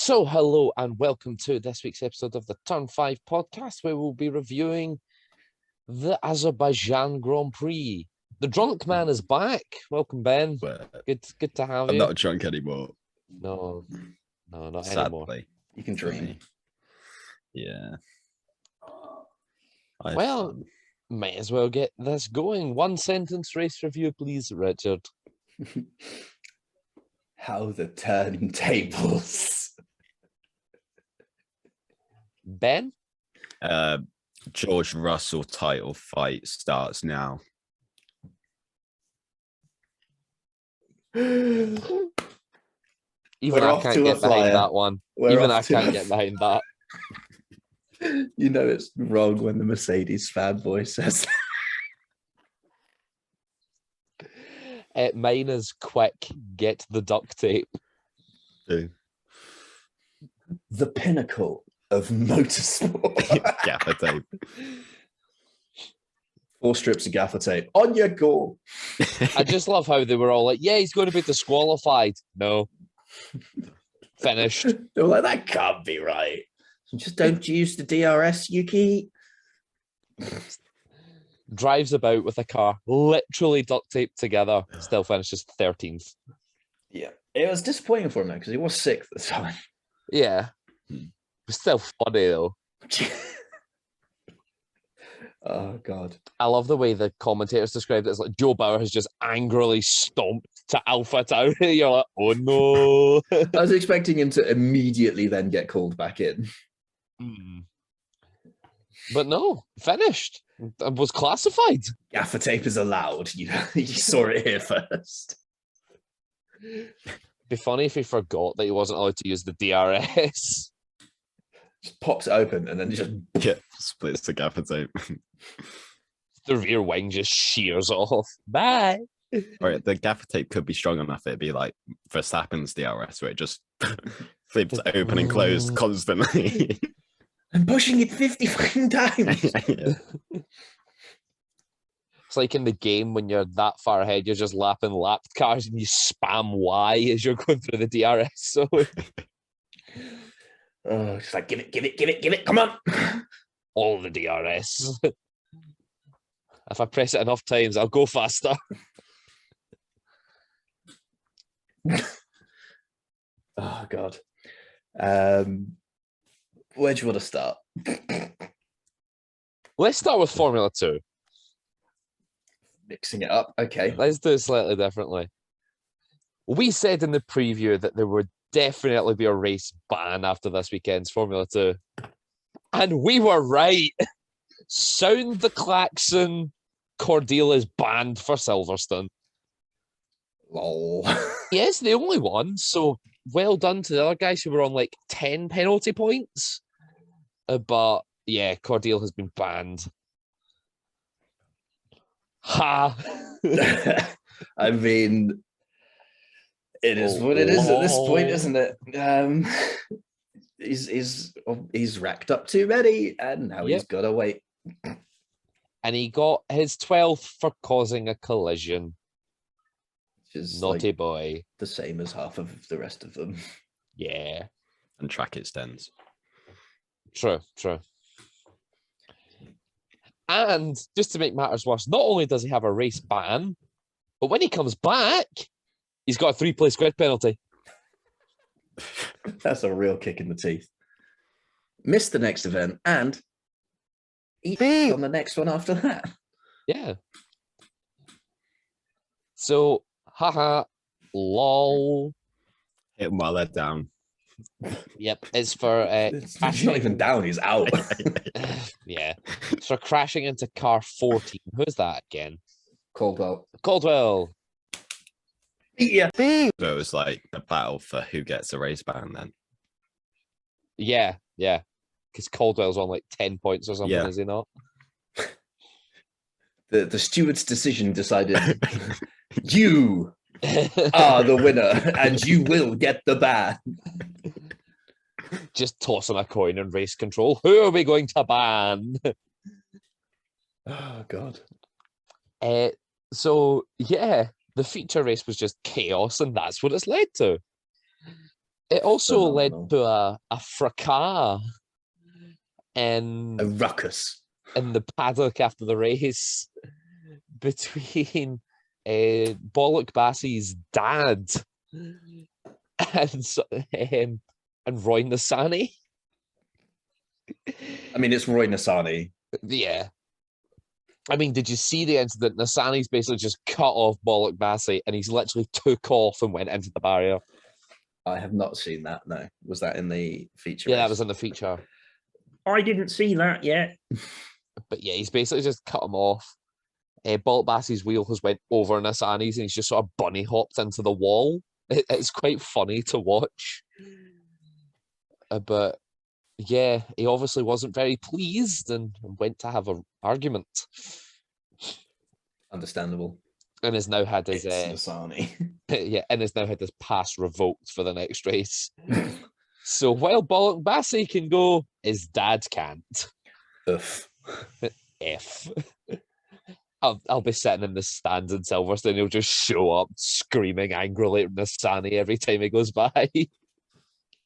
So, hello and welcome to this week's episode of the Turn 5 podcast, where we'll be reviewing the Azerbaijan Grand Prix. The drunk man is back. Welcome, Ben. But Good to have I'm you. not drunk anymore. No, not Sadly. anymore. You can dream. Yeah. Well, might as well get this going. One sentence race review, please, Richard. How the turntables. Ben? George Russell title fight starts now. Even We're I off can't to a get behind flyer. that one. We're Even off I to can't a- get behind that. You know it's wrong when the Mercedes fanboy says Mine is quick, get the duct tape. the pinnacle of motorsport. Gaffer tape. 4 strips of gaffer tape. On your go. I just love how they were all like, yeah, he's going to be disqualified. No. Finished. They were like, that can't be right. Just don't use the DRS, Yuki. Drives about with a car literally duct taped together. Still finishes 13th. Yeah. It was disappointing for him though, because he was 6th at the time. Yeah. Still funny though. Oh God. I love the way the commentators described it as like Joe Bauer has just angrily stomped to Alpha Tauri. You're like, oh no. I was expecting him to immediately then get called back in. But no, finished. Was classified. Gaffer tape is allowed. You saw it here first. Be funny if he forgot that he wasn't allowed to use the DRS. Just pops it open and then just Yeah, splits the gaffer tape. The rear wing just shears off. Bye. Right, the gaffer tape could be strong enough. It'd be like Verstappen's DRS, where it just flips open and closed constantly. I'm pushing it 50 fucking times. Yeah. It's like in the game when you're that far ahead, you're just lapping lapped cars and you spam Y as you're going through the DRS. So Oh, it's like, give it, come on. all the DRS. If I press it enough times, I'll go faster. Oh, God. Where do you want to start? Let's start with Formula 2. Mixing it up. Okay. Let's do it slightly differently. We said in the preview that there would definitely be a race ban after this weekend's Formula 2. And we were right. Sound the klaxon. Cordeal is banned for Silverstone. Lol. Yes, the only one. So well done to the other guys who were on like 10 penalty points. But yeah, Cordeal has been banned. Ha! I mean, it is what it is at this point, isn't it? He's racked up too many, and now he's got to wait. And he got his 12th for causing a collision. Which is Naughty like boy. the same as half of the rest of them. Yeah. And track extends. True. And just to make matters worse, not only does he have a race ban, but when he comes back, he's got a 3-place grid penalty. That's a real kick in the teeth. Missed the next event and eat on the next one after that. Yeah. So, haha, lol. Hit them while they're down. Yep, it's for He's not even down, he's out. yeah. It's for crashing into car 14. Who's that again? Caldwell. Yeah. So it was like a battle for who gets a race ban then. Yeah. Because Caldwell's on like 10 points or something, is he not? The steward's decision decided you are the winner and you will get the ban. Just tossing a coin in race control. Who are we going to ban? Oh, God. So, yeah, the feature race was just chaos, and that's what it's led to. It also led Phenomenal. to a fracas A in ruckus. the paddock after the race between Bollock Bassey's dad and Roy Nassani. I mean, it's Roy Nassani. Yeah. I mean, did you see the incident? Nassani's basically just cut off Bollock Bassey and he's literally took off and went into the barrier. I have not seen that. No, was that in the feature? Yeah, that race? was in the feature. I didn't see that yet. But yeah, he's basically just cut him off. Bollock Bassey's wheel has went over Nassani's and he's just sort of bunny hopped into the wall. It's quite funny to watch. But yeah, he obviously wasn't very pleased and went to have an argument. Understandable. And has now had his It's Nassani. yeah, and has now had his pass revoked for the next race. So while Bollock Bassey can go, his dad can't. Oof. F. I'll be sitting in the stands in Silverstone. He'll just show up screaming angrily at Nassani every time he goes by.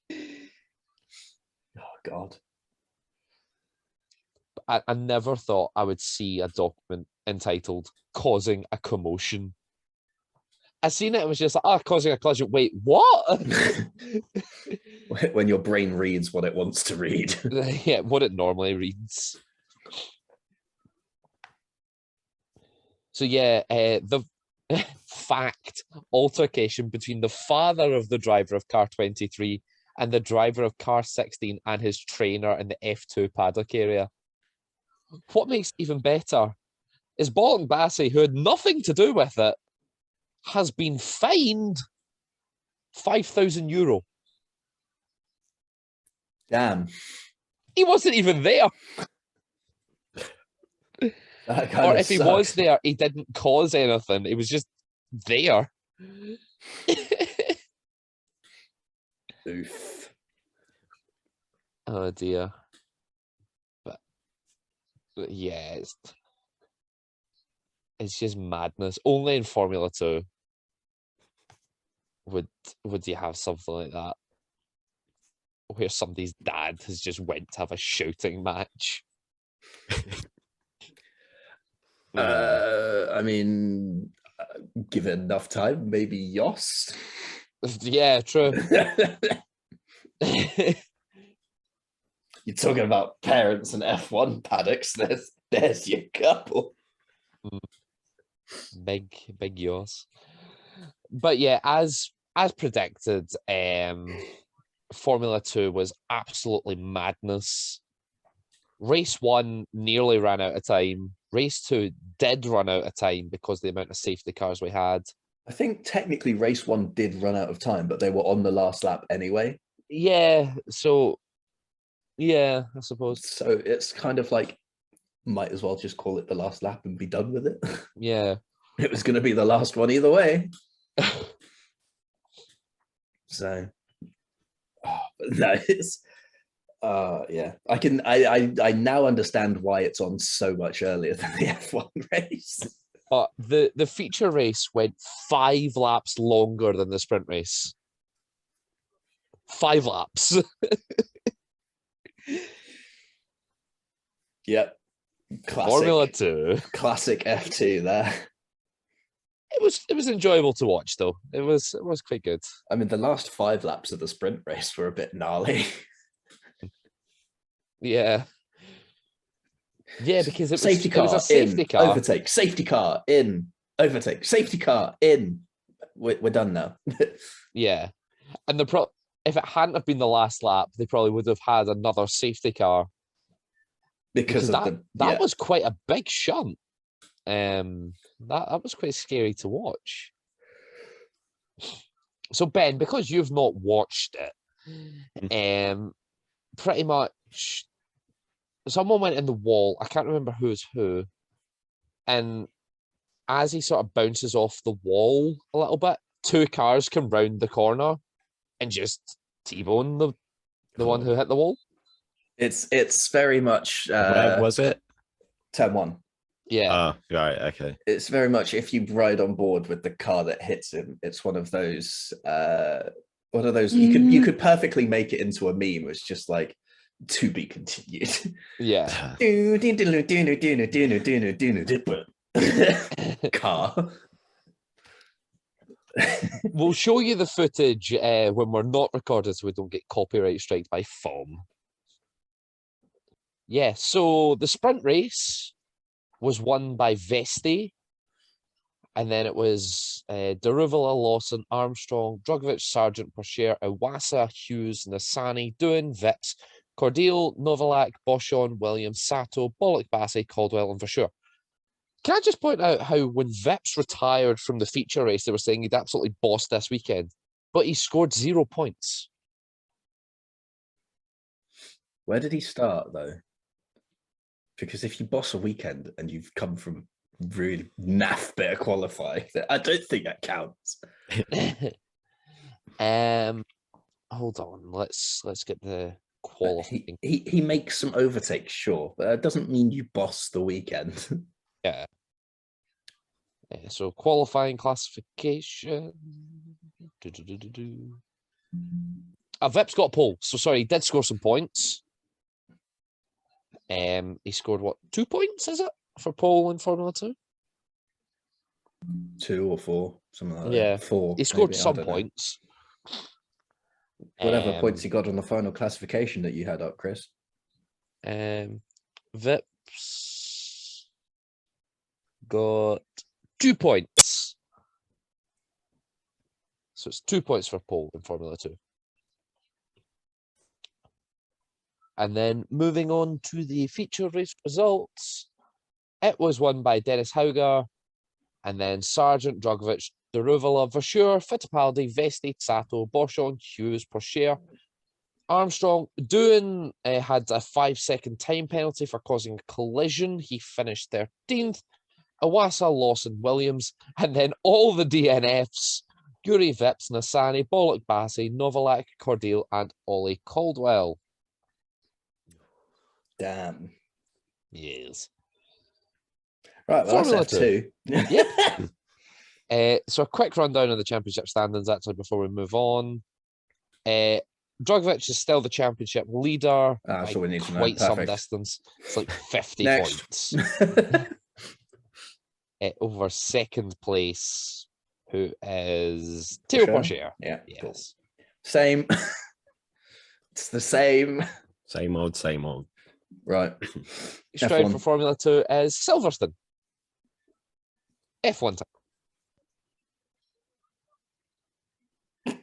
Oh God. I never thought I would see a document entitled "Causing a Commotion." I seen it. It was just like, "Oh, causing a collision." Wait, what? When your brain reads what it wants to read. Yeah, what it normally reads. So yeah, the fact altercation between the father of the driver of car 23 and the driver of car 16 and his trainer in the F2 paddock area. What makes it even better is Bollock Bassey, who had nothing to do with it, has been fined €5,000. Damn. He wasn't even there. That Or kind if he was there, he didn't cause anything. He was just there. Oof. Oh dear. But yeah, it's just madness. Only in Formula 2 would you have something like that, where somebody's dad has just went to have a shouting match. I mean, give it enough time, maybe Yost. Yeah, true. You're talking about parents and F1 paddocks. There's your couple. Big yours. But yeah, as predicted, Formula 2 was absolutely madness. Race 1 nearly ran out of time. Race 2 did run out of time because of the amount of safety cars we had. I think technically race 1 did run out of time, but they were on the last lap anyway. Yeah, so yeah, I suppose. So it's kind of like, might as well just call it the last lap and be done with it. Yeah. It was going to be the last one either way. So, no, it's yeah. I now understand why it's on so much earlier than the F1 race. But the feature race went 5 laps longer than the sprint race. 5 laps. Yep. Classic, Formula 2. Classic F2 there. It was enjoyable to watch though. It was quite good. I mean, the last 5 laps of the sprint race were a bit gnarly. Yeah. Yeah, because it was safety car, it was a safety in, car. overtake, safety car, in, overtake, safety car, in. We're done now. Yeah. And if it hadn't have been the last lap, they probably would have had another safety car. Because of that was quite a big shunt. That was quite scary to watch. So Ben, because you've not watched it, pretty much someone went in the wall. I can't remember who's who. And as he sort of bounces off the wall a little bit, 2 cars come round the corner and just T-bone the one who hit the wall. It's very much Where was it? turn 1. Yeah. Oh, right, okay. It's very much if you ride on board with the car that hits him, it's one of those One of those you could perfectly make it into a meme. It's just like to be continued. Yeah. Car. We'll show you the footage when we're not recorded so we don't get copyright striked by FOM. Yeah, so the sprint race was won by Vesti, and then it was Daruvula, Lawson, Armstrong, Drugovic, Sargent, Persher, Iwasa, Hughes, Nassani, Doohan, Vips, Cordeal, Novalak, Boschon, Williams, Sato, Bollock, Bassey, Caldwell, and Verschure. Can I just point out how when Vips retired from the feature race, they were saying he'd absolutely bossed this weekend, but he scored 0 points. Where did he start, though? Because if you boss a weekend and you've come from really naff bit of qualifying, I don't think that counts. Hold on, let's get the qualifying. He makes some overtakes, sure, but that doesn't mean you boss the weekend. Yeah. So qualifying classification. Vip's got a pole, so sorry, he did score some points. He scored what, 2 points, is it, for pole in Formula 2? 2 or 4, something like Yeah. that. 4. He scored maybe, some points. Whatever points he got on the final classification that you had up, Chris. Vips got 2 points. So it's 2 points for pole in Formula 2. And then moving on to the feature race results, it was won by Dennis Hauger, and then Sargent, Drugovic, Daruvula, Verschure, Fittipaldi, Vesti, Sato, Boschon, Hughes, Persher, Armstrong. Doohan had a 5-second time penalty for causing a collision. He finished 13th. Iwasa, Lawson, Williams, and then all the DNFs: Guri, Vips, Nassani, Bollock, Bassey, Novalak, Cordeal, and Ollie Caldwell. Damn. Yes. Right, well, Formula that's F2. Yep. So a quick rundown of the championship standings, actually, before we move on. Drugovic is still the championship leader by so we need to know. quite some Perfect. distance. It's like 50 Next. points. Over second place, who is Theo Persher. Yeah, Yes. cool. Same. It's the same. Same old. Right. Stride F1. for Formula 2 is Silverstone. F1 time.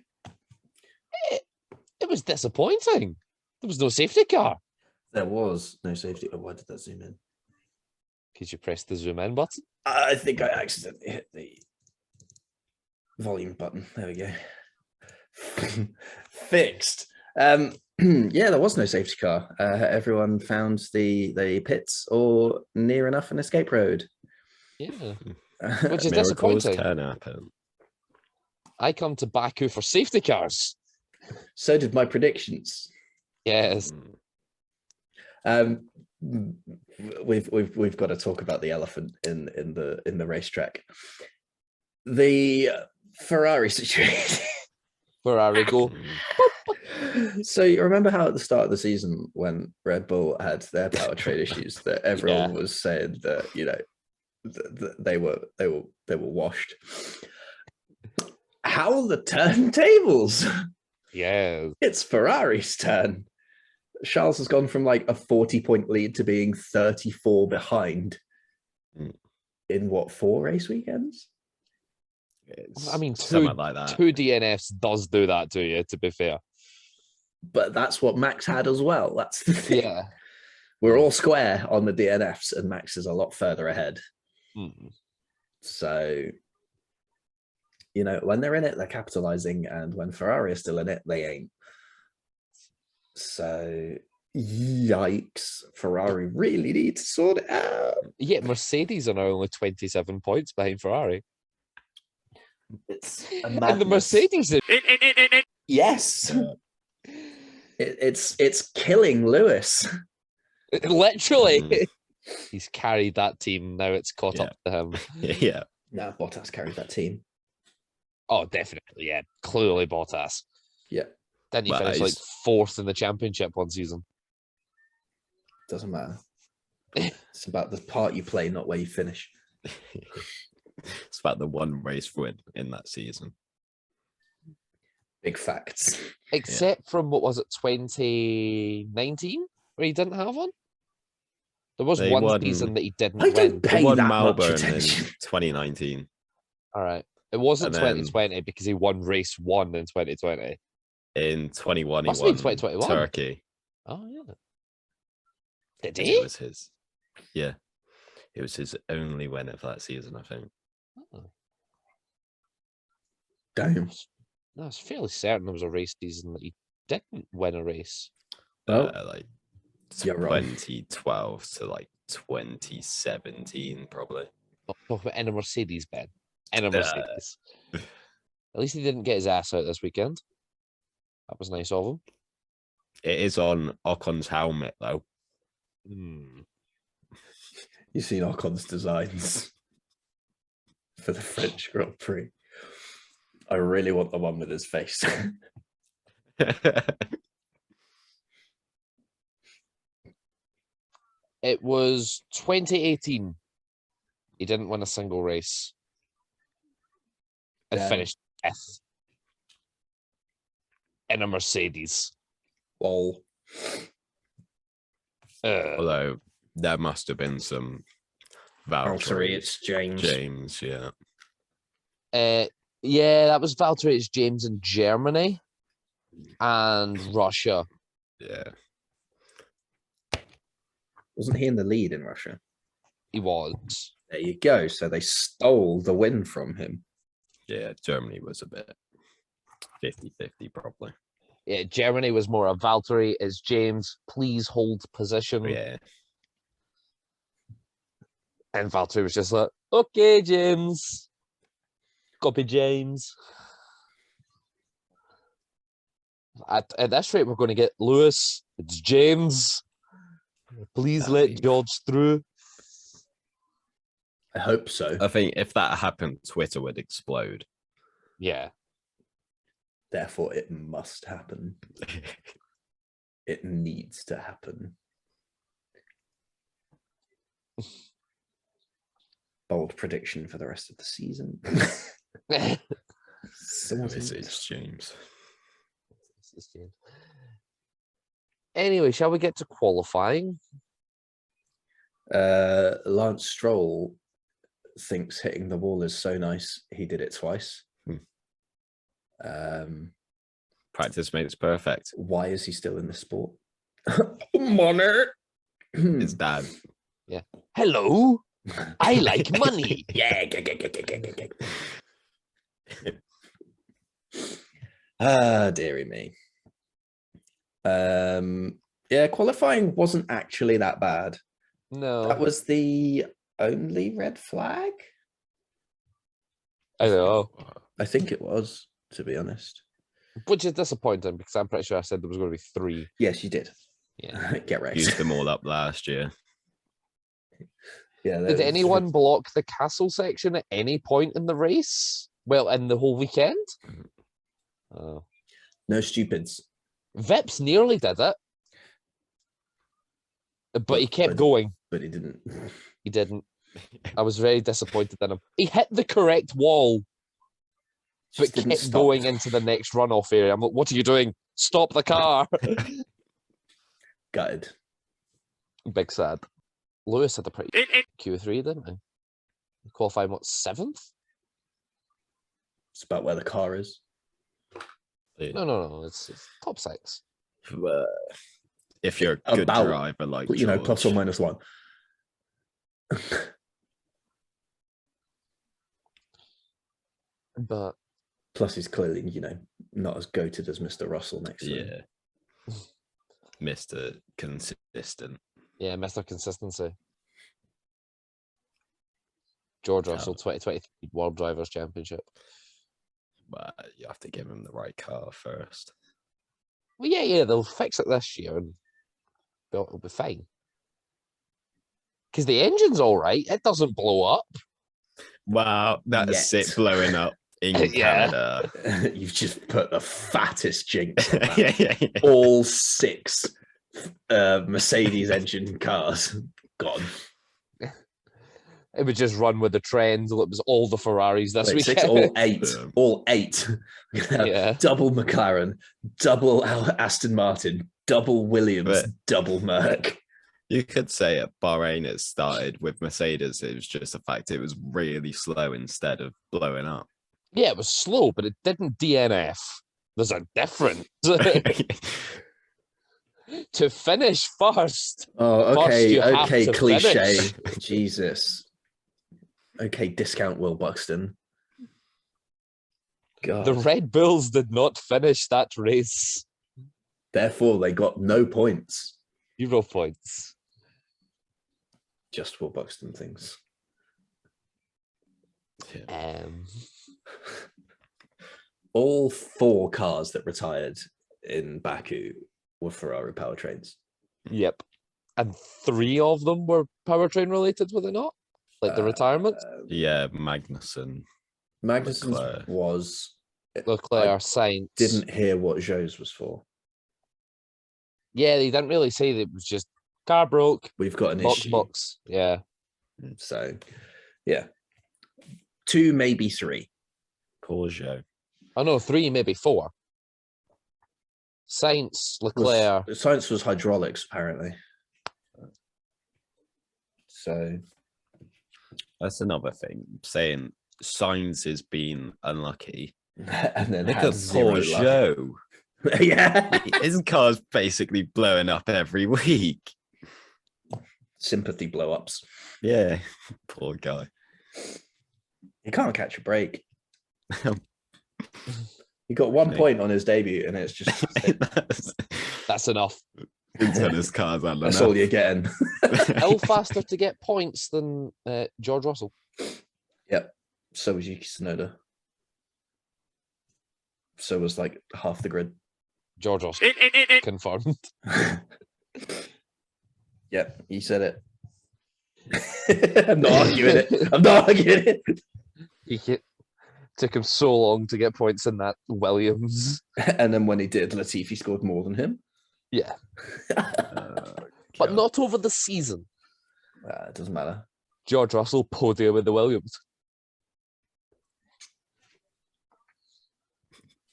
It was disappointing. There was no safety car. There was no safety. Oh, why did that zoom in? Because you pressed the zoom in button. I think I accidentally hit the volume button. There we go. Fixed. Yeah, there was no safety car. Everyone found the pits or near enough an escape road. Yeah. Which is Miracles disappointing. can happen. I come to Baku for safety cars. So did my predictions. Yes. We've got to talk about the elephant in the racetrack. The Ferrari situation. Ferrari go. So you remember how at the start of the season when Red Bull had their powertrain issues that everyone was saying that, you know, they were washed. How the turntables? Yeah. It's Ferrari's turn. Charles has gone from like a 40-point lead to being 34 behind in what, 4 race weekends? I mean, something like that. 2 DNFs does do that to you, to be fair. But that's what Max had as well. That's the thing. Yeah. We're all square on the DNFs and Max is a lot further ahead. So, you know, when they're in it, they're capitalizing, and when Ferrari is still in it, they ain't. So, yikes. Ferrari really need to sort it out. Yeah, Mercedes are now only 27 points behind Ferrari. It's and the Mercedes is... Yes. It's killing Lewis. Literally. He's carried that team. Now it's caught up to him. Yeah. No, Bottas carried that team. Oh, definitely. Yeah. Clearly Bottas. Yeah, Then you Well, finished like he's- fourth in the championship one season. doesn't matter. It's about the part you play, not where you finish. It's about the one race win in that season. Big facts. Except from what was it, 2019, where he didn't have one? There was They one won- season that he didn't I win. don't They pay won that much Melbourne in attention. 2019. All right. It wasn't And then- 2020 because he won race one in 2020. In 21, he Must have been won 2021. Turkey. Oh, yeah. Did It he? was his. Yeah. It was his only win of that season, I think. Oh, Damn. I was fairly certain there was a race season that he didn't win a race. Well, Like you're wrong. 2012 to like 2017, probably. Talk about in a Mercedes, Ben. In a Mercedes. At least he didn't get his ass out this weekend. That was nice of him. It is on Ocon's helmet, though. You've seen Ocon's designs for the French Grand Prix. I really want the one with his face. It was 2018. He didn't win a single race. And Damn. finished fifth in a Mercedes. Lol. Although there must have been some Valtteri, Valtteri, it's James. James, yeah. Yeah, that was Valtteri. It's James in Germany and Russia. Yeah. Wasn't he in the lead in Russia? He was. There you go. So they stole the win from him. Yeah, Germany was a bit 50-50 probably. Yeah, Germany was more a Valtteri. Is James, please hold position. Yeah. And Valtteri was just like, okay, James. Copy, James. At this rate, we're going to get Lewis. It's James. Please That'd let be- George through. I hope so. I think if that happened, Twitter would explode. Yeah. Therefore, it must happen. It needs to happen. Bold prediction for the rest of the season. Message James. Anyway, shall we get to qualifying? Lance Stroll thinks hitting the wall is so nice he did it twice. Practice makes perfect. Why is he still in the sport? Money. His dad. Hello, I like money. Yeah. Ah, dearie me. Yeah, qualifying wasn't actually that bad. No, That was the only red flag. I know, I think it was, to be honest. which is disappointing because I'm pretty sure I said there was going to be 3. Yes, you did. Yeah. Get wrecked. Used them all up last year. Yeah. Did anyone block the castle section at any point in the race? Well, in the whole weekend? Oh. No stupids. Vips nearly did it. But he kept going. But he didn't. He didn't. I was very disappointed in him. He hit the correct wall, but Just didn't kept stop. going into the next runoff area. I'm like, what are you doing? Stop the car. Gutted. Big sad. Lewis had a pretty Q3, didn't he? Qualifying, what, 7th? It's about where the car is. No. It's top 6. If you're a good About, driver like You know, plus or George. minus 1. But Plus, he's clearly, you know, not as goated as Mr. Russell next to him. Yeah. Mr. Consistent. yeah, Mr. Consistency. George Russell, 2023 World Drivers' Championship. But you have to give him the right car first. Well, yeah, they'll fix it this year and it'll be fine. Because the engine's all right. It doesn't blow up. Wow, that's Yet. it blowing up. in Yeah. Canada. You've just put the fattest jinx on that. Yeah. All 6 Mercedes engine cars gone. It would just run with the trend. It was all the Ferraris this Wait, 6, weekend. all 8, Yeah. all 8. Yeah. Double McLaren, double Aston Martin, double Williams, But- double Merc. You could say at Bahrain it started with Mercedes. It was just the fact it was really slow instead of blowing up. Yeah, it was slow, but it didn't DNF. There's a difference. To finish first. Oh, First, okay, you have okay, to cliche. finish. Jesus. Okay, discount Will Buxton. God. The Red Bulls did not finish that race. Therefore, they got no points. 0 points. Just Will Buxton things. All 4 cars that retired in Baku were Ferrari powertrains. Yep. And 3 of them were powertrain related, were they not? Like the retirement? Yeah, Magnussen. Magnussen's Leclerc. was. Leclerc, Sainz. Didn't hear what Joe's was for. Yeah, they didn't really say that it was just car broke. We've got an Box, issue. box. Yeah. So, yeah. 2, maybe 3. Poor Joe. Oh no, 3, maybe 4. Sainz, Leclerc. Science was hydraulics, apparently. So, That's another thing. Saying Sainz has been unlucky. and then Look had at zero poor luck. Joe. Yeah. His car's basically blowing up every week. Sympathy blow ups. Yeah, poor guy. He can't catch a break. He got 1 point on his debut, and it's just That's enough. Until his car's had that's enough. all you're getting. Still faster to get points than George Russell. Yep. So was Yuki Tsunoda. So was like half the grid. George Russell. Confirmed. Yep, you said it. I'm not arguing it. I'm not arguing it. Took him so long to get points in that Williams. And then when he did, Latifi scored more than him. Yeah. Uh, But God. not over the season. It doesn't matter. George Russell podium with the Williams.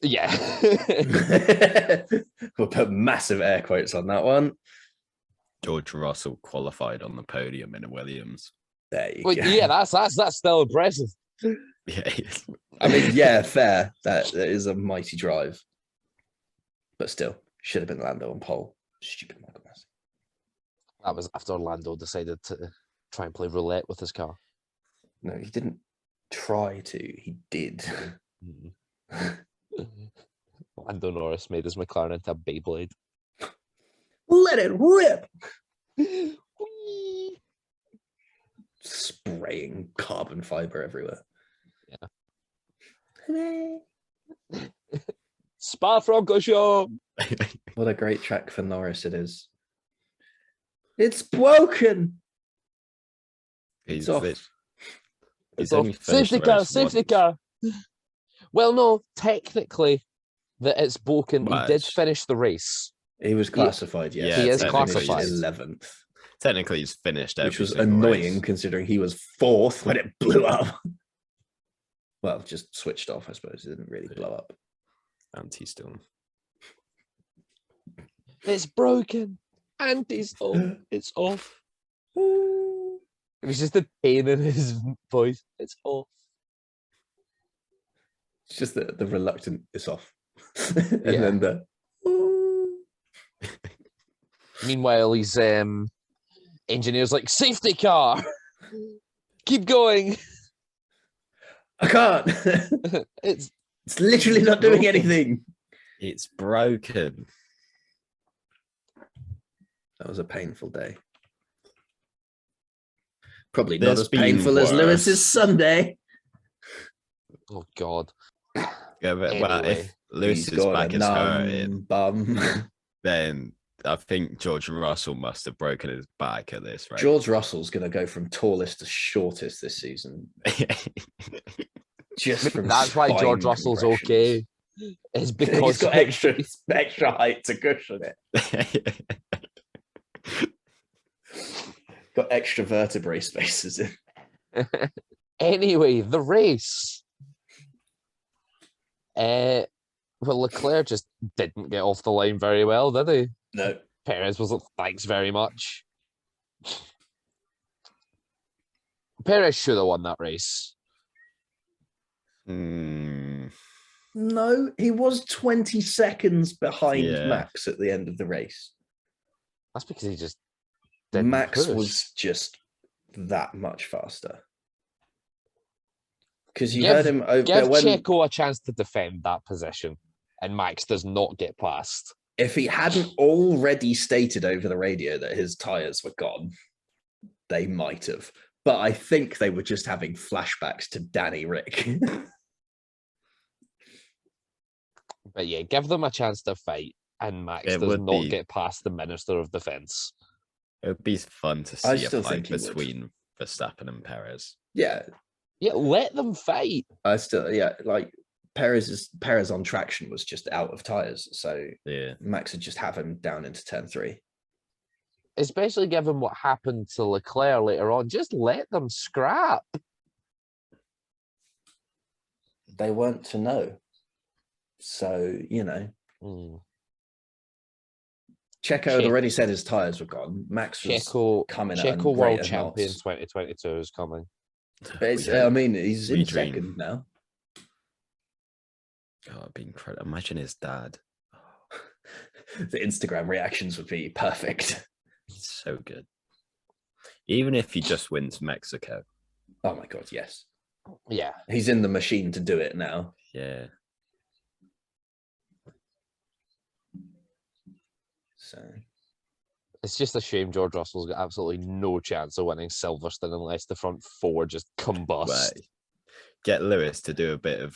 Yeah. We'll put massive air quotes on that one. George Russell qualified on the podium in a Williams. There you Well, go. yeah, that's still impressive. Yeah, I mean, yeah, fair. That is a mighty drive. But still, should have been Lando on pole. Stupid Michael Massey. That was after Orlando decided to try and play roulette with his car. No, he didn't try to. He did. Lando Norris made his McLaren into a Beyblade. Let it rip. Whee! Spraying carbon fiber everywhere. Spa Francorchamps. What a great track for Norris it is. It's broken. he's, It's off. he's It's off. only finished Safety the car, race safety once. car. Well, no, technically, that it's broken. Well, He did it's- finish the race. He was classified, yes. Yeah, He is technically classified. he's- 11th, Technically, he's finished every which was single annoying race. considering he was 4th when it blew up. Well, just switched off, I suppose. It didn't really blow up. Anti-storm. It's broken. Anti-stop. It's off. It was just a pain in his voice. It's off. It's just the reluctant it's off. And Yeah. then the Meanwhile, his engineer's like, safety car. Keep going. I can't. It's It's literally not doing anything. It's broken. That was a painful day. Probably There's not as been painful as Lewis's worse. Sunday. oh god. Yeah, but, well, Anyway, if Lewis He's is got back a is hurting, numb bum. then I think George Russell must have broken his back at this rate. George Russell's going to go from tallest to shortest this season. Just Maybe from that's why George spine Russell's compressions. okay. Is because He's got extra height to cushion it. Got extra vertebrae spaces in. Anyway, the race. Well, Leclerc just didn't get off the line very well, did he? No. Perez was like, thanks very much. Perez should have won that race. No, he was 20 seconds behind Yeah. Max at the end of the race. That's because he just didn't Max push. was just that much faster. Because you Give- heard him over Give when Checo a chance to defend that position, and Max does not get past. if he hadn't already stated over the radio that his tires were gone, they might have. But I think they were just having flashbacks to Danny Rick. But yeah, give them a chance to fight, and Max It does would not be- get past the Minister of Defence. It would be fun to I see a still fight think he would. between Verstappen and Perez. Yeah, Yeah, let them fight. like Perez on traction was just out of tires, so Yeah. Max would just have him down into turn 3. Especially given what happened to Leclerc later on. Just let them scrap. They weren't to know. So, Mm. Checo had already said his tires were gone. Max was Checo, coming at Checo World greater Champion knots. 2022 is coming. But it's, We hope. he's We in dream. second now. Oh, it'd be incredible. Imagine his dad. The Instagram reactions would be perfect. He's so good. Even if he just wins Mexico. Oh my god, yes. Yeah. He's in the machine to do it now. Yeah. So It's just a shame George Russell's got absolutely no chance of winning Silverstone unless the front four just combust. Right. Get Lewis to do a bit of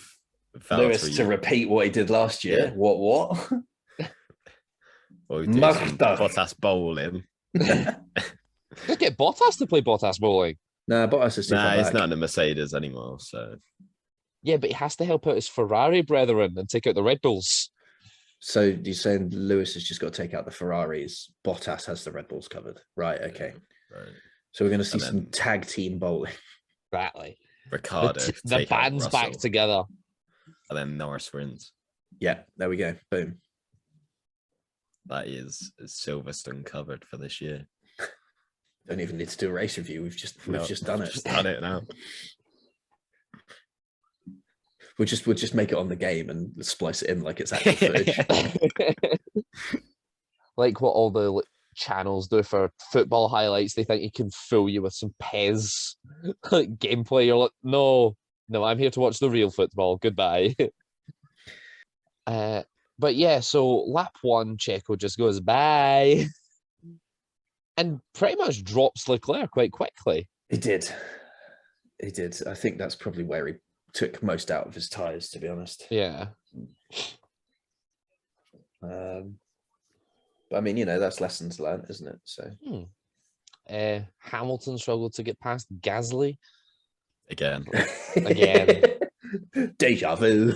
Lewis Valtteri- to repeat what he did last year. Yeah. What? or do some Magda. Bottas bowling. Just get Bottas to play Bottas bowling. No, Bottas is too Nah, far he's back. not in the Mercedes anymore. So Yeah, but he has to help out his Ferrari brethren and take out the Red Bulls. So you're saying Lewis has just got to take out the Ferraris. Bottas has the Red Bulls covered. Right, okay. right. So we're going to see And some then- tag team bowling. Exactly. Ricardo The take out band's back Russell, together. and then Norris wins. Yeah, there we go. Boom. That is Silverstone covered for this year. Don't even need to do a race review. We've just No, done it. Just done it now. We'll just make it on the game and splice it in like it's actual footage. Like what all the channels do for football highlights. They think you can fool you with some Pez like gameplay. You're like, no, I'm here to watch the real football. Goodbye. But yeah, so lap 1, Checo just goes bye and pretty much drops Leclerc quite quickly. He did. I think that's probably where he took most out of his tires, to be honest. Yeah. But I mean, that's lessons learned, isn't it? So Hamilton struggled to get past Gasly. Again. Deja vu.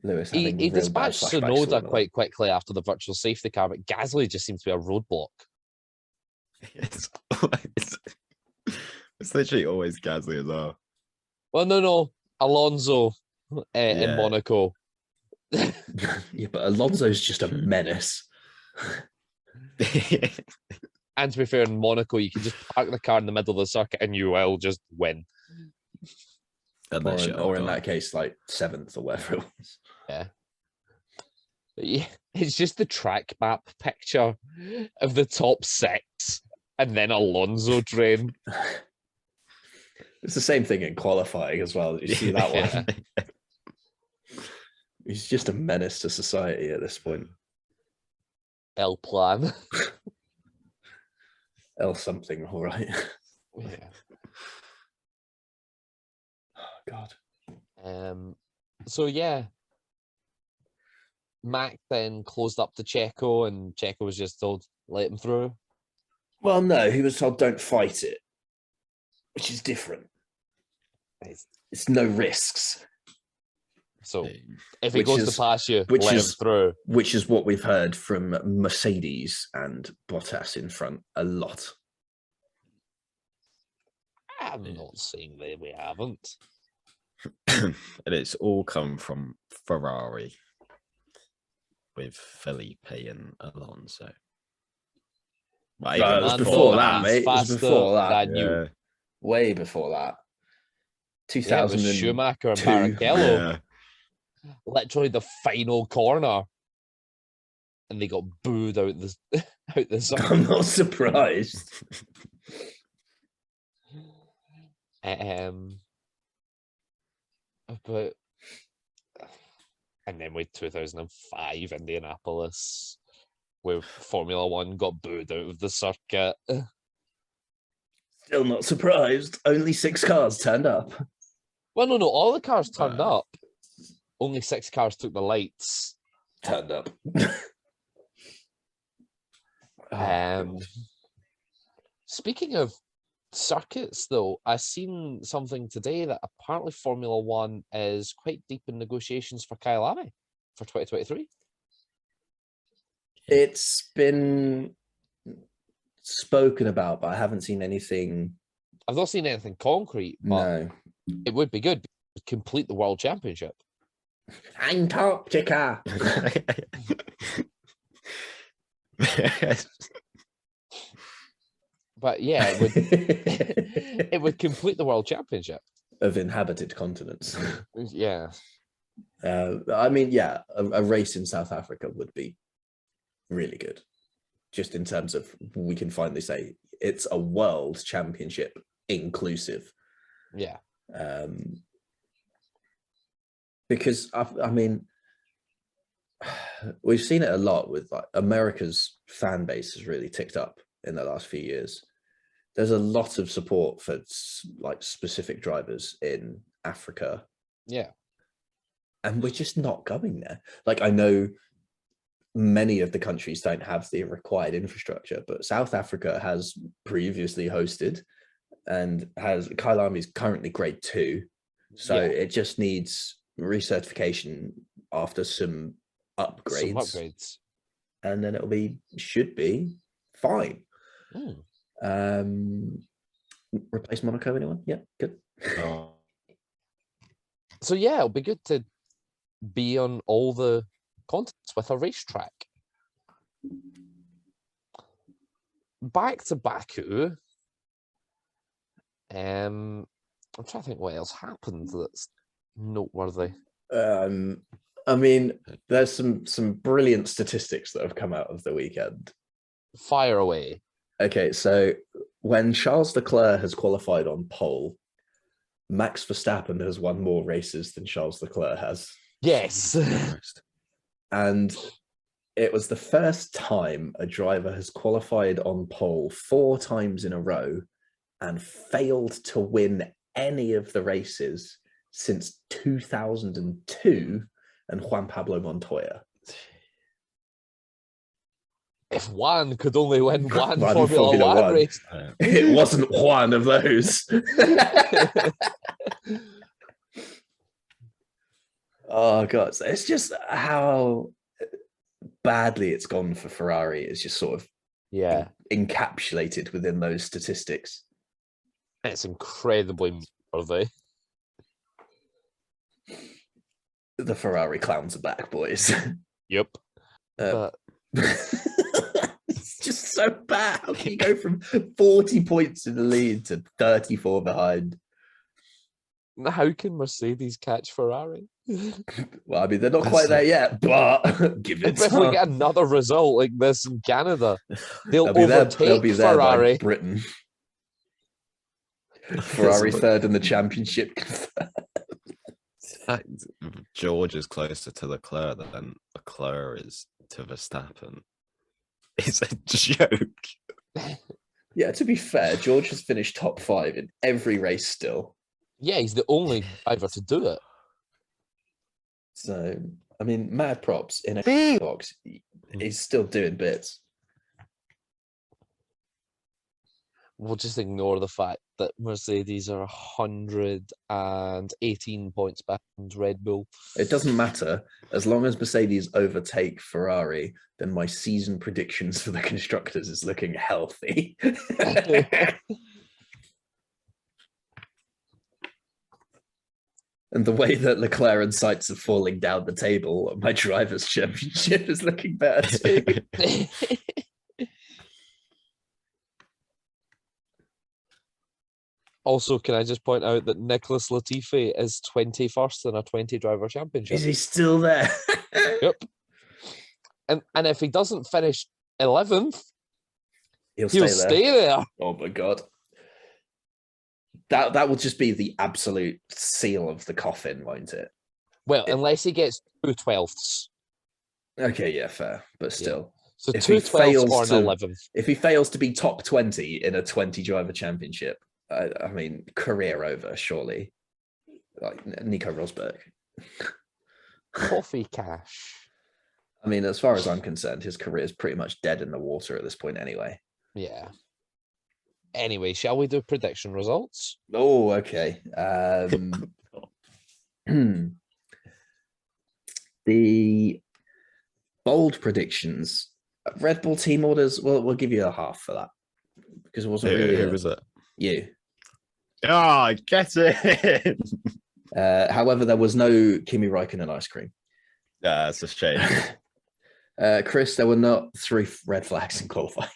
Lewis He having real bad dispatched flashbacks to Tsunoda Formula quite quickly after the virtual safety car, but Gasly just seems to be a roadblock. It's literally always Gasly as well. Well, no. Alonso in Yeah. Monaco. Yeah, but Alonso's just a menace. And to be fair, in Monaco, you can just park the car in the middle of the circuit and you will just win. Unless you're Or in Ocon. that case, like 7th or whatever it was. But yeah, it's just the track map picture of the top 6 and then Alonso train. It's the same thing in qualifying as well. You see that one? Yeah. He's just a menace to society at this point. El Plan. L something, all right. Yeah. Oh, God. So yeah, Mac then closed up to Checo, and Checo was just told, let him through. Well, no, he was told don't fight it, which is different. It's no risks, So if he Which goes is- to pass you, which let him is- through. which is what we've heard from Mercedes and Bottas in front a lot. I'm not saying that we haven't. And it's all come from Ferrari with Felipe and Alonso. Well, No, even it was Lando, before that, he's mate. It was faster before that. than you. yeah, Way before that. Yeah, it was 2002. Schumacher and Barrichello. yeah. Literally the final corner, and they got booed out the out the circuit. I'm not surprised. But and then with 2005 Indianapolis, where Formula One got booed out of the circuit. Still not surprised. Only 6 cars turned up. Well, no, all the cars turned Wow. up. Only 6 cars took the lights. Turned up. Speaking of circuits, though, I seen something today that apparently Formula One is quite deep in negotiations for Kyalami for 2023. It's been spoken about, but I haven't seen anything. I've not seen anything concrete, but No. it would be good to complete the World Championship. Antarctica. But yeah, it would it would complete the World Championship. Of inhabited continents. Yeah. I mean, yeah, a race in South Africa would be really good. Just in terms of, we can finally say it's a world championship inclusive. Yeah. Because I mean, we've seen it a lot with, like, America's fan base has really ticked up in the last few years. There's a lot of support for like specific drivers in Africa, Yeah. and we're just not going there. Like, I know many of the countries don't have the required infrastructure, but South Africa has previously hosted and has Kyalami is currently grade 2. So Yeah. it just needs recertification after some upgrades, Some upgrades. and then should be fine. Mm. Replace Monaco, anyone? Yeah, good. Oh, So yeah, it'll be good to be on all the continents with a racetrack. Back to Baku. I'm trying to think what else happened that's noteworthy. I mean, there's some brilliant statistics that have come out of the weekend. Fire away. Okay, so when Charles Leclerc has qualified on pole, Max Verstappen has won more races than Charles Leclerc has. Yes. Christ. And it was the first time a driver has qualified on pole 4 times in a row and failed to win any of the races since 2002 and Juan Pablo Montoya. If Juan could only win one One Formula Formula One One. race. It wasn't one of those. Oh god, so it's just how badly it's gone for Ferrari. It's just sort of Yeah. encapsulated within those statistics. It's incredibly worthy. The Ferrari clowns are back, boys. Yep. Uh, But It's just so bad. How can you go from 40 points in the lead to 34 behind? how can Mercedes catch Ferrari? Well, I mean, they're not quite there yet, but give it If we time. get another result like this in Canada, they'll They'll overtake be there by Ferrari. Britain. Ferrari third in the championship. George is closer to Leclerc than Leclerc is to Verstappen. It's a joke. Yeah, to be fair, George has finished top 5 in every race still. Yeah, he's the only driver to do it. So, I mean, mad props in a box. He's still doing bits. We'll just ignore the fact that Mercedes are 118 points behind Red Bull. It doesn't matter. As long as Mercedes overtake Ferrari, then my season predictions for the constructors is looking healthy. And the way that Leclerc and Sainz are falling down the table, my driver's championship is looking better too. Also, can I just point out that Nicholas Latifi is 21st in a 20-driver championship? Is he still there? Yep. And if he doesn't finish 11th, He'll he'll stay there. stay there. Oh my god. That will just be the absolute seal of the coffin, won't it? Well, unless he gets 2/12ths. Okay, yeah, fair. But still. So If he 2/12ths fails or an to- 11th. If he fails to be top 20 in a 20-driver championship, I mean, career over, surely. Like Nico Rosberg. Coffee cash. I mean, as far as I'm concerned, his career is pretty much dead in the water at this point anyway. Yeah. Anyway, shall we do prediction results? Oh, okay. The bold predictions. Red Bull team orders, well, we'll give you a half for that. Because it wasn't really Who was it? you. Oh, get it. However, there was no Kimi Räikkönen ice cream. Yeah, it's a shame. Chris, there were not 3 red flags in qualifying.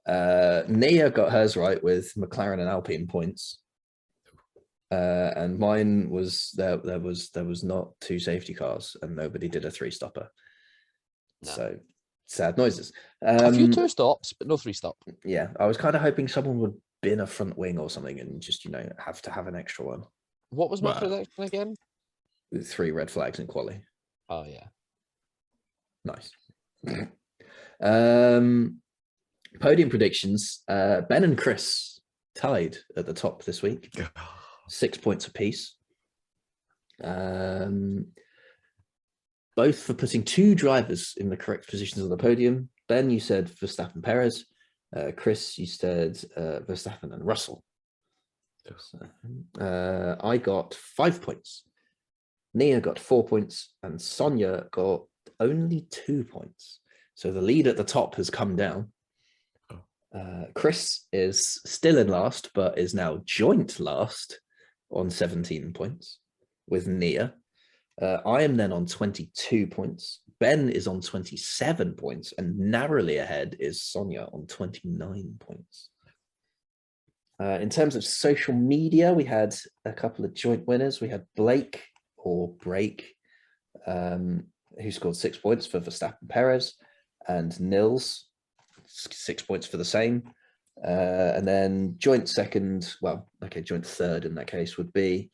Nia got hers right with McLaren and Alpine points. And mine was there was not 2 safety cars and nobody did a 3-stopper. No. So sad noises. A few 2 stops, but no 3-stop. Yeah, I was kind of hoping someone would bin a front wing or something and just, have to have an extra one. What was my Wow. prediction again? 3 red flags in quali. Oh, yeah. Nice. Podium predictions. Ben and Chris tied at the top this week. 6 points apiece. Both for putting 2 drivers in the correct positions on the podium. Ben, you said Verstappen Perez. Chris, you said Verstappen and Russell. So, I got 5 points. Nia got 4 points, and Sonia got only 2 points. So the lead at the top has come down. Chris is still in last, but is now joint last on 17 points with Nia. I am then on 22 points. Ben is on 27 points, and narrowly ahead is Sonia on 29 points. In terms of social media, we had a couple of joint winners. We had Blake or Break, who scored 6 points for Verstappen Perez, and Nils, 6 points for the same. And then joint second, joint third in that case would be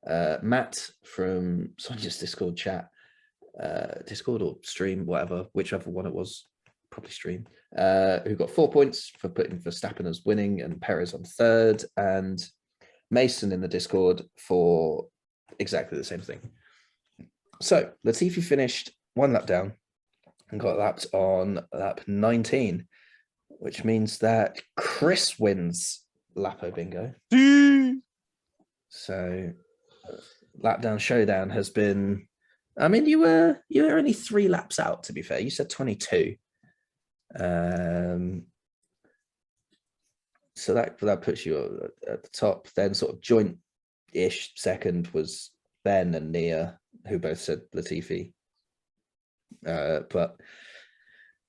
Matt from Sonia's Discord chat, Discord or stream, whichever one it was, probably stream, who got 4 points for putting Verstappen as winning and Perez on third, and Mason in the Discord for exactly the same thing. So Latifi finished 1 lap down and got lapped on lap 19, which means that Chris wins Lapo Bingo. So lap down showdown has been, I mean, you were only 3 laps out, to be fair. You said 22. So that puts you at the top. Then sort of joint-ish second was Ben and Nia, who both said Latifi. But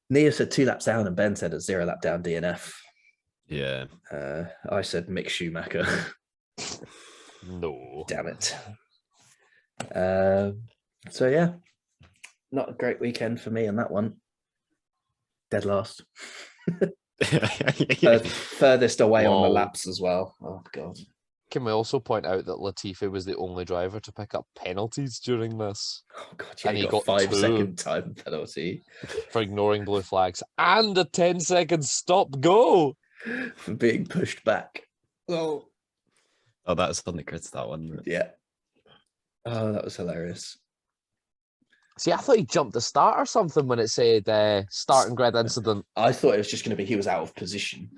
Nia said 2 laps down and Ben said a 0 lap down DNF. Yeah. I said Mick Schumacher. No. Damn it. So yeah, not a great weekend for me on that one. Dead last. Furthest away on the Lol. laps as well. Oh god. Can we also point out that Latifi was the only driver to pick up penalties during this Oh god, yeah, And he he got got 5 2. second time penalty for ignoring blue flags and a 10-second stop-go? for being pushed back. Oh Oh, that was on the crits, that one. yeah. Oh, that was hilarious. See, I thought he jumped the start or something when it said starting grid incident. I thought it was just going to be he was out of position.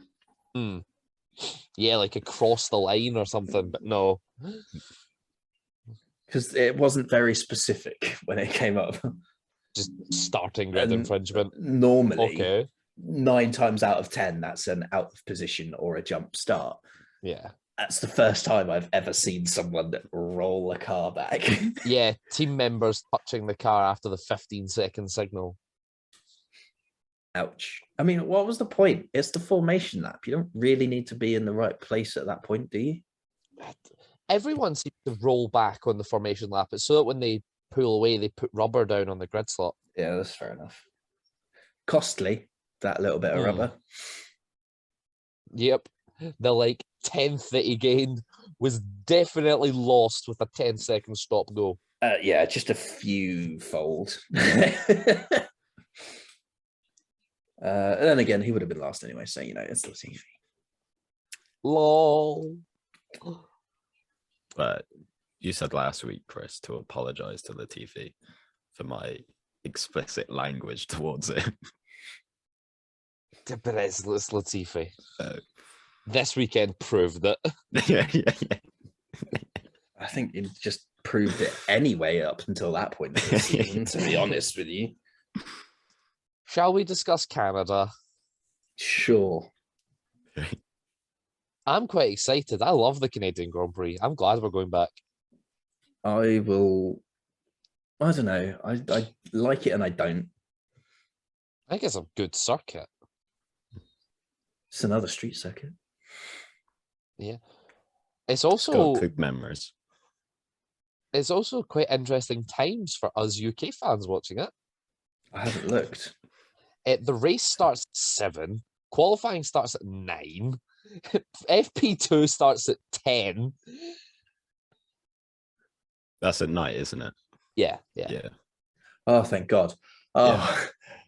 Hmm. Yeah, like across the line or something, but no. Because it wasn't very specific when it came up. Just starting grid And infringement. normally, Okay. 9 times out of 10, that's an out of position or a jump start. Yeah. That's the first time I've ever seen someone roll a car back. Yeah, team members touching the car after the 15-second signal. Ouch. I mean, what was the point? It's the formation lap. You don't really need to be in the right place at that point, do you? Everyone seems to roll back on the formation lap. It's so that when they pull away, they put rubber down on the grid slot. Yeah, that's fair enough. Costly, that little bit of rubber. Yep. The like 10th that he gained was definitely lost with a 10-second stop go. Yeah, just a few fold. And then again, he would have been last anyway, so it's Latifi. Lol. But you said last week, Chris, to apologize to Latifi for my explicit language towards it. But it's Latifi. This weekend proved it. Yeah. I think it just proved it anyway up until that point of the season, to be honest with you. Shall we discuss Canada? Sure. I'm quite excited. I love the Canadian Grand Prix. I'm glad we're going back. I don't know. I like it and I don't. I think it's a good circuit. It's another street circuit. Yeah. It's It's got also good memories. it's also quite interesting times for us UK fans watching it. I haven't looked. The race starts at 7. Qualifying starts at 9. FP2 starts at 10. That's at night, isn't it? Yeah. Oh, thank God. Oh,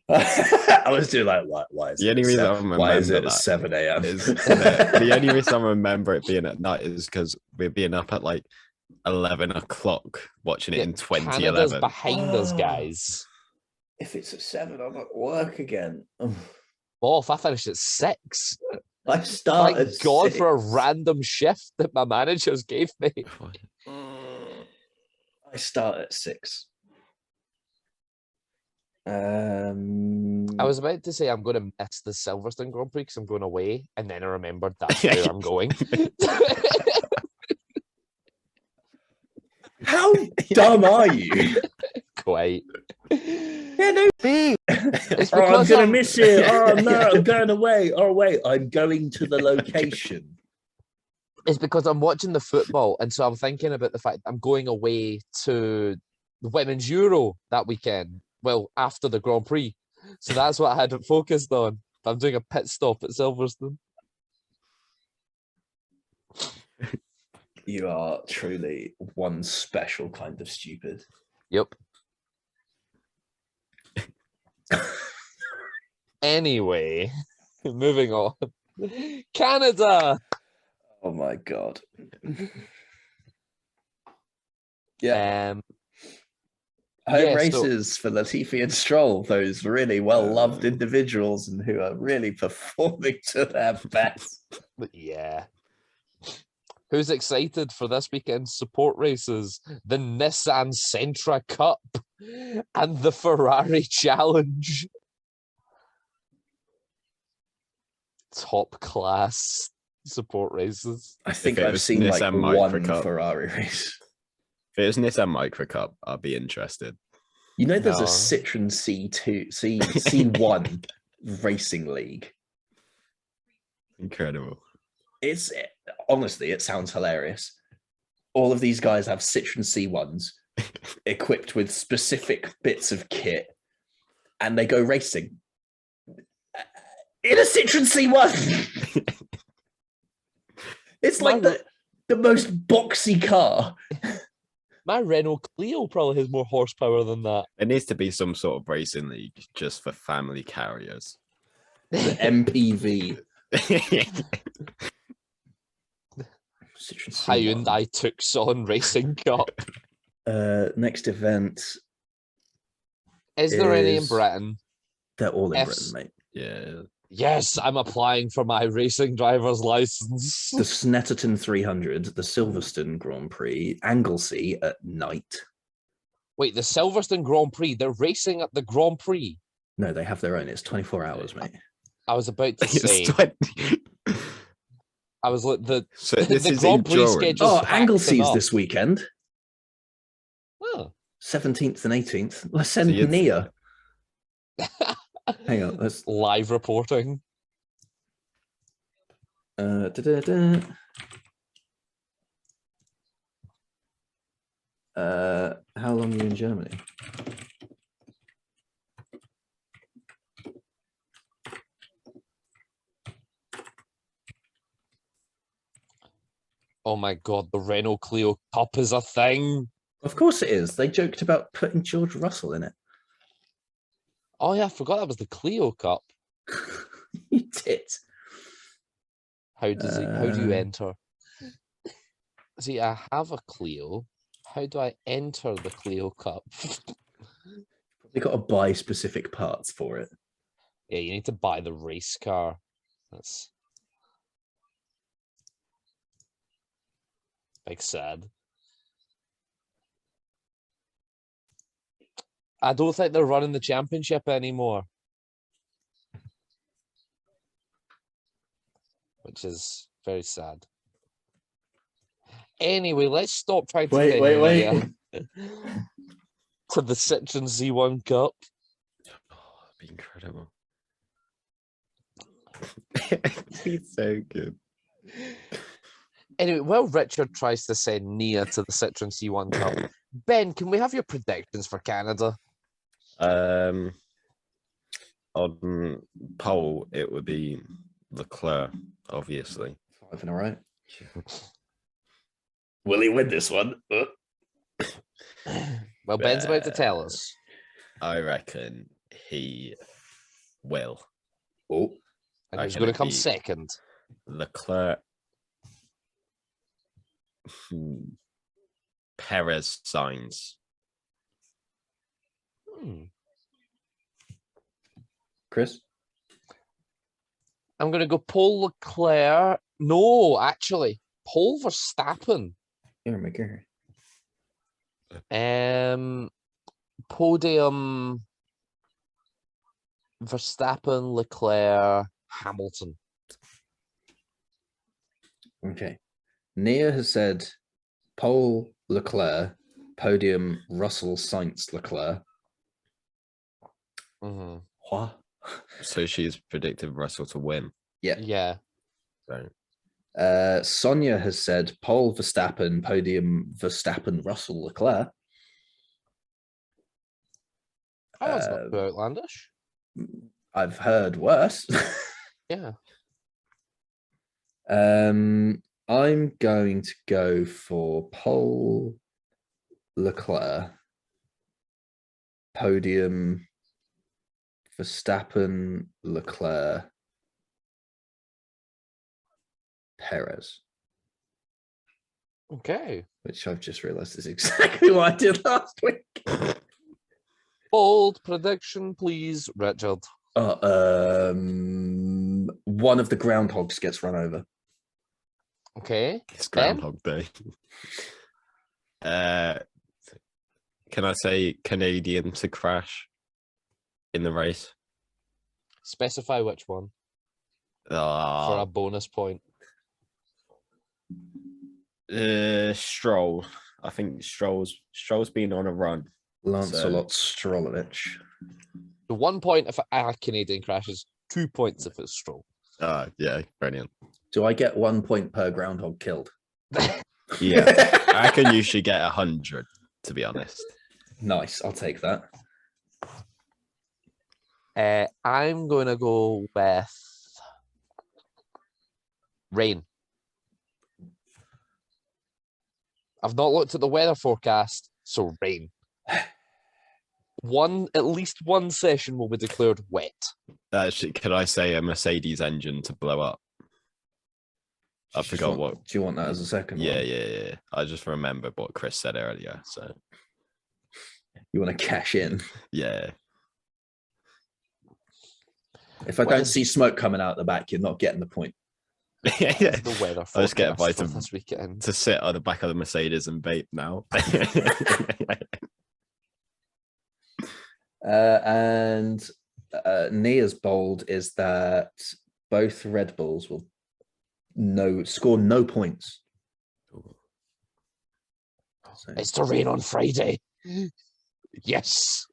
I was doing like, why is The only reason I remember why is it that 7 a.m.? The only reason I remember it being at night is because we're being up at like 11 o'clock watching it in Canada's 2011. behind us, guys. If it's at 7, I'm at work again. Oh, if I finished at 6. I start Thank at God 6. for a random shift that my managers gave me. I start at 6. I was about to say I'm going to miss the Silverstone Grand Prix because I'm going away, and then I remembered that's where I'm going. How dumb are you? Quite. Yeah, no. It's Oh, I'm because gonna miss it. Oh no, I'm going away. Oh wait, I'm going to the location. It's because I'm watching the football, and so I'm thinking about the fact that I'm going away to the Women's Euro that weekend. Well, after the Grand Prix. So that's what I had it focused on. I'm doing a pit stop at Silverstone. You are truly one special kind of stupid. Yep. Anyway, moving on. Canada. Oh my God. Yeah. Home yeah, races for Latifi and Stroll, those really well-loved individuals and who are really performing to their best. Yeah. Who's excited for this weekend's support races? The Nissan Sentra Cup and the Ferrari Challenge. Top class support races. I think If it I've was seen like Nissan one Micro Cup. Ferrari race. If it was Nissan Micro Cup, I'd be interested. You know, there's No. a Citroen C1 racing league. Incredible. It's honestly, it sounds hilarious. All of these guys have Citroen C1s equipped with specific bits of kit, and they go racing in a Citroen C1. It's like the most boxy car. My Renault Clio probably has more horsepower than that. There needs to be some sort of racing league just for family carriers. The MPV. Hyundai Tucson Racing Cup. Next event. Is there any in is- Britain? They're all in F's- Britain, mate. Yeah. Yes, I'm applying for my racing driver's license. The Snetterton 300, the Silverstone Grand Prix, Anglesey at night. Wait, the Silverstone Grand Prix, they're racing at the Grand Prix. No, they have their own. It's 24 hours, mate. I was about to It's say, 20 I was like, So this the is Grand Prix endurance. schedule's Oh, packed Anglesey's enough. this weekend. Oh. 17th and 18th. Let's send you'd- Nia. Hang on. Let's. Live reporting. Da-da-da. How long are you in Germany? Oh my god, the Renault Clio Cup is a thing. Of course it is. They joked about putting George Russell in it. Oh yeah, I forgot that was the Clio Cup. You did. How do you Uh, enter? See, I have a Clio. How do I enter the Clio Cup? They got to buy specific parts for it. Yeah, you need to buy the race car. That's big sad. I don't think they're running the championship anymore. Which is very sad. Anyway, let's stop trying to Wait, pin wait, Nia to the Citroen Z1 Cup. Oh, that'd be incredible. He's so good. Anyway, while Richard tries to send Nia to the Citroen C1 Cup, Ben, can we have your predictions for Canada? On pole, it would be Leclerc, obviously. 5 in a row. Will he win this one? Well, Ben's about to tell us. I reckon he will. Oh, And who's reckon going to it'd come be second? Leclerc, Perez, Sainz. Chris? I'm going to go Paul Leclerc. No, actually, Paul Verstappen. Here we go. Podium Verstappen, Leclerc, Hamilton. Okay. Nia has said pole Leclerc, podium Russell, Sainz, Leclerc. Mm-hmm. What? So she's predicted Russell to win. Yeah. Yeah. So Sonia has said pole Verstappen, podium Verstappen, Russell, Leclerc. Oh, that's not too outlandish. I've heard worse. Yeah. I'm going to go for pole Leclerc, podium Verstappen, Leclerc, Perez, Okay. which I've just realized is exactly what I did last week. Bold prediction, please, Richard. One of the groundhogs gets run over. Okay. it's Ben? Groundhog Day. Can I say Canadian to crash in the race? Specify which one for a Ah, bonus point. Stroll. I think Stroll's been on a run. Lancelot Strolovich. The 1 point if a Canadian crashes, 2 points if it's Stroll. Yeah, brilliant. Do I get 1 point per groundhog killed? Yeah, I reckon you should get 100. To be honest, Nice. I'll take that. I'm going to go with rain. I've not looked at the weather forecast, so rain. At least one session will be declared wet. actually, can I say a Mercedes engine to blow up? I Just forgot want- what. Do you want that as a second Yeah, one? yeah. I just remembered what Chris said earlier. So You want to cash in? yeah, If I What don't is- see smoke coming out the back, you're not getting the point. yeah. What is the weather I just get forecast for invited this weekend? to sit on the back of the Mercedes and vape now. And Nia's bold is that both Red Bulls will score no points. So It's to rain on Friday. Yes.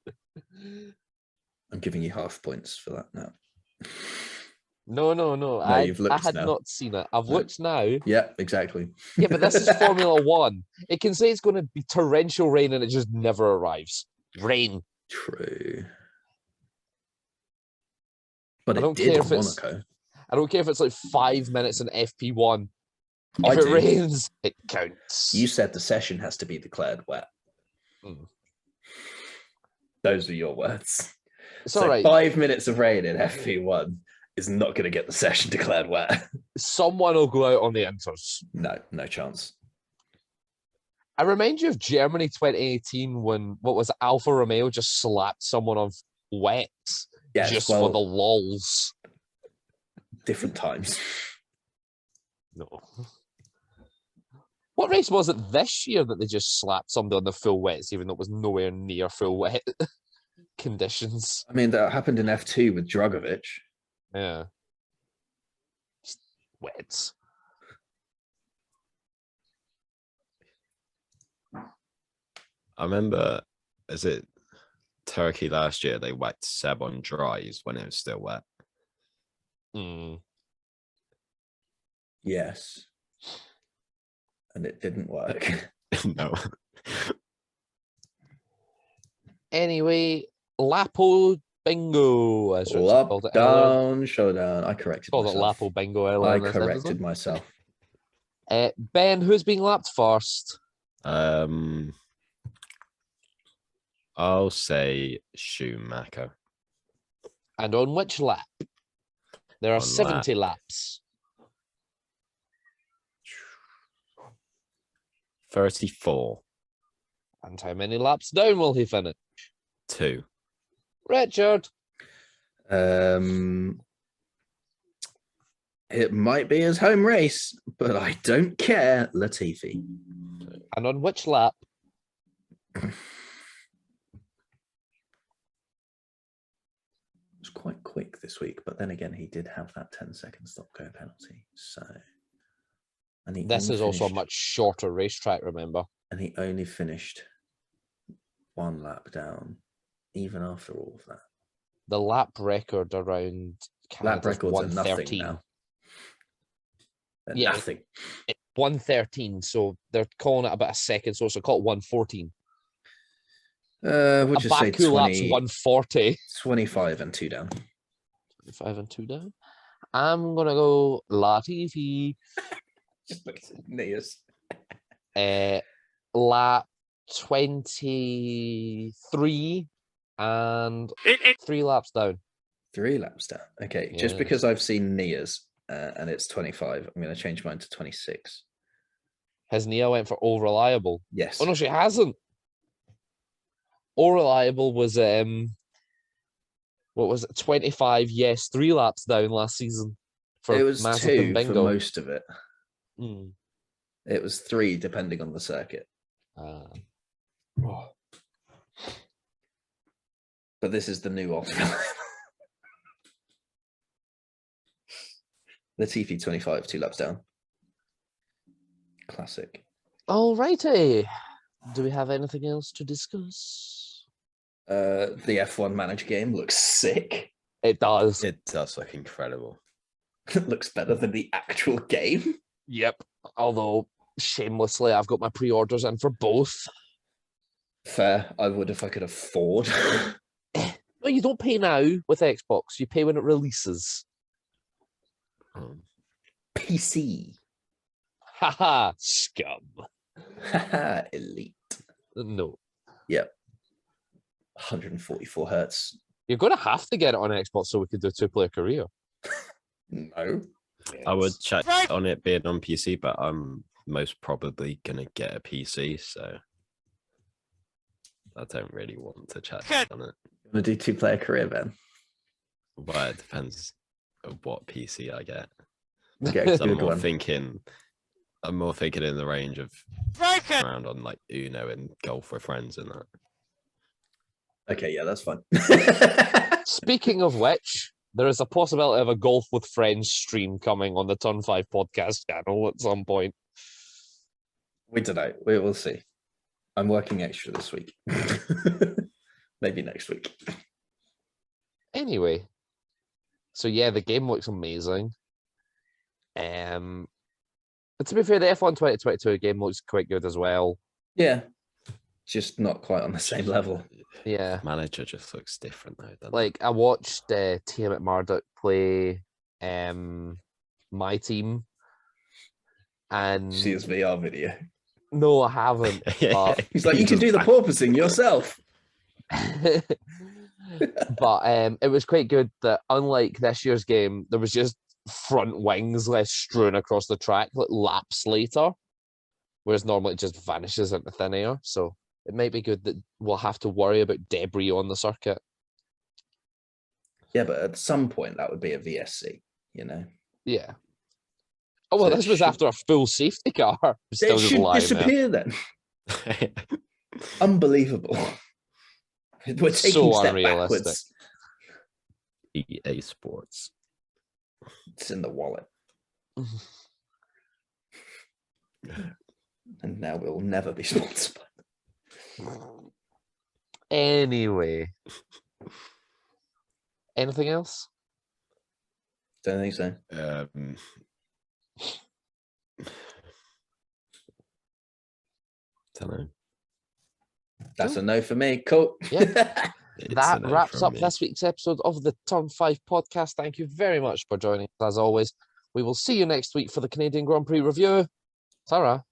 I'm giving you half points for that now. No. you've I looked had now. not seen it. I've No. looked now. Yeah, exactly. Yeah, but this is Formula One. It can say it's going to be torrential rain and it just never arrives. Rain. True. But I it don't did care in if it's- Monaco. I don't care if it's like 5 minutes in FP1. I If it do. rains, it counts. You said the session has to be declared wet. Mm. Those are your words. It's So all right. 5 minutes of rain in FP1 is not going to get the session declared wet. Someone will go out on the inters. No chance. I remind you of Germany 2018 when what was it, Alfa Romeo just slapped someone on wets Yes, just well, for the lols. different times. No. What race was it this year that they just slapped somebody on the full wets, even though it was nowhere near full wet conditions? I mean, that happened in F2 with Dragovic. Yeah. Just wets. I remember, is it Turkey last year? They whacked Seb on dries when it was still wet. Mm. Yes. And it didn't work. No. Anyway, Lapo Bingo, as Richard called it earlier. Lockdown showdown. I corrected Called it myself. Lapo Bingo earlier. I in this corrected episode. myself. Ben, who's being lapped first? I'll say Schumacher. And on which lap? There are On 70 laps. 34. And how many laps down will he finish? 2. Richard. It might be his home race, but I don't care. Latifi. And on which lap? It was quite quick this week, but then again, he did have that 10-second stop go penalty. So, and he This only is also a finished- much shorter racetrack, remember? and he only finished 1 lap down, even after all of that. The lap record around Lap Canada's records are nothing 113. now. They're Yeah. nothing. 113, so they're calling it about a second, so it's called 114. We'll A just say Baku lap's 20, 140. 25 and 2 down. 5 and 2 down. I'm gonna go Latifi. Just look at Nias. Lap 23 and 3 laps down. 3 laps down. Okay, just Yes. because I've seen Nias and it's 25, I'm going to change mine to 26. Has Nia went for all reliable? Yes. Oh no, she hasn't. All reliable was what was it? 25. Yes, 3 laps down last season for It was Mazepin 2 for Bingo. most of it. Mm. It was 3 depending on the circuit. Oh. But this is the new option. Latifi 25, 2 laps down. Classic. Alrighty. Do we have anything else to discuss? The F1 manager game looks sick. It does. It does look incredible. It looks better than the actual game. Yep. Although shamelessly, I've got my pre-orders in for both. Fair. I would if I could afford. No, you don't pay now with Xbox. You pay when it releases. Um, PC. Haha, scum. Haha, elite. No. Yep. 144 hertz. You're going to have to get it on Xbox so we could do a 2-player career. No. I would check on it being on PC, but I'm most probably going to get a PC, so I don't really want to check on it. You want to do 2-player career, Ben? Well, it depends on what PC I get. Get a So I'm good more one. thinking. I'm more thinking in the range of around on like Uno and golf with friends and that. Okay, yeah, that's fine. Speaking of which, there is a possibility of a golf with friends stream coming on the Turn 5 podcast channel at some point. We don't know. We will see. I'm working extra this week. Maybe next week. Anyway, so yeah, the game looks amazing. But to be fair, the F1 2022 game looks quite good as well. Yeah. Just not quite on the same level. Yeah. Manager just looks different though. Doesn't Like I watched Tia McMurdoch play my team, and See his VR video. no, I haven't. it? But He's like, you can do the porpoising yourself. but it was quite good that unlike this year's game, there was just front wings left strewn across the track like laps later, whereas normally it just vanishes into thin air. So it might be good that we'll have to worry about debris on the circuit. Yeah, but at some point that would be a VSC, you know. Yeah. Oh, well, So it this was should- after a full safety car. Still It just should lying there. disappear then. Unbelievable. We're taking So a step unrealistic. backwards. EA Sports. It's in the wallet. And now we'll never be sponsored. Anyway. Anything else? Don't think so. Don't know. That's a no for me. Cool. Yeah. It's a That no wraps from up me. this week's episode of the Turn 5 podcast. Thank you very much for joining us as always. We will see you next week for the Canadian Grand Prix review. Sarah.